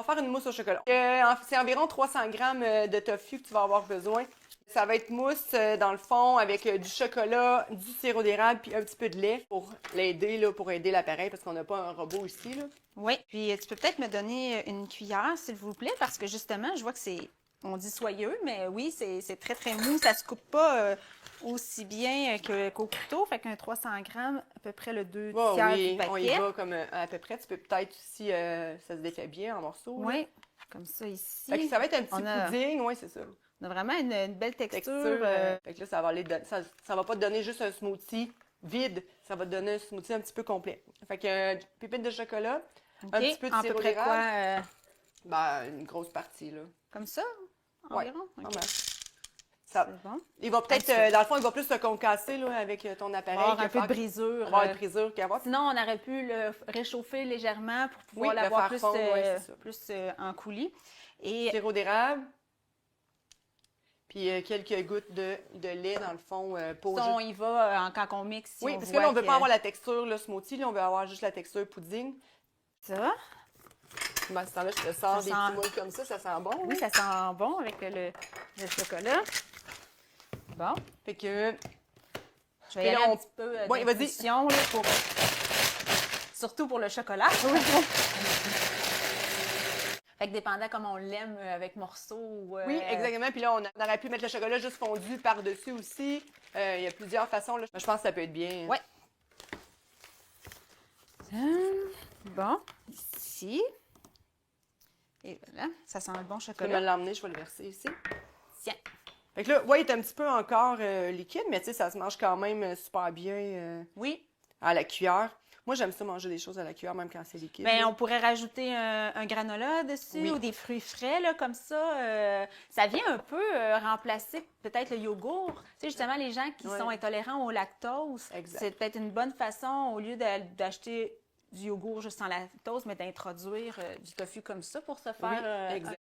va faire une mousse au chocolat. C'est environ 300 grammes de tofu que tu vas avoir besoin. Ça va être mousse, dans le fond, avec du chocolat, du sirop d'érable, puis un petit peu de lait pour l'aider, là, pour aider l'appareil, parce qu'on n'a pas un robot ici, là. Oui, puis tu peux peut-être me donner une cuillère, s'il vous plaît, parce que justement, je vois que c'est, on dit soyeux, mais oui, c'est très, très mou. Ça se coupe pas aussi bien qu'au couteau. Fait qu'un 300 grammes, à peu près le 2 Bon, tiers oui, du paquet. on y va comme à peu près. Tu peux peut-être aussi, ça se défait bien en morceaux, là. Oui, comme ça ici. Fait que ça va être un petit On a, pudding, oui, c'est ça. on a vraiment une belle texture. Fait que là, ça va ça va pas te donner juste un smoothie vide, ça va te donner un smoothie un petit peu complet. Fait que pépite de chocolat, un petit peu de à peu sirop près d'érable. quoi? Ben, une grosse partie, là. Comme ça, Ouais, environ? pas OK. mal. Ça, C'est bon. il va peut-être, dans le fond, il va plus se concasser, là, avec ton appareil. Avoir un que peu de faire- brisure. Avoir une brisure qu'avoir. Sinon, on aurait pu le réchauffer légèrement pour pouvoir Oui, le l'avoir faire plus, fondre, ouais, c'est ça. plus en coulis. Et Sirop d'érable. Puis quelques gouttes de lait, dans le fond, pour ça, on y va quand on mixe. Si Oui, on parce que voit là, on veut pas avoir la texture, le smoothie, là, on veut avoir juste la texture pudding. Ça. Ben, ce temps-là, je te sors Ça des sent- petits moules comme ça sent bon. Oui, hein? ça sent bon avec le chocolat. Bon. Fait que, Je vais y Et là, aller on- un petit peu Oui, vas-y. d'infusion, là, surtout pour le chocolat. Fait que dépendant comment on l'aime, avec morceaux ou... oui, exactement. Puis là, on aurait pu mettre le chocolat juste fondu par-dessus aussi. Il y a plusieurs façons, là. Je pense que ça peut être bien. Ouais. Bon, ici. Et voilà, ça sent le bon Tu peux me chocolat. l'emmener, je vais le verser ici. Tiens. Fait que là, oui, il est un petit peu encore liquide, mais tu sais, ça se mange quand même super bien Oui. à la cuillère. Moi, j'aime ça manger des choses à la cuillère, même quand c'est liquide. Bien, là. on pourrait rajouter un granola dessus Oui. ou des fruits frais, là, comme ça. Ça vient un peu remplacer peut-être le yogourt. Tu sais, justement, les gens qui Ouais. sont intolérants au lactose, Exact. c'est peut-être une bonne façon, au lieu d'acheter du yogourt juste sans lactose, mais d'introduire du tofu comme ça pour se faire Oui, exact.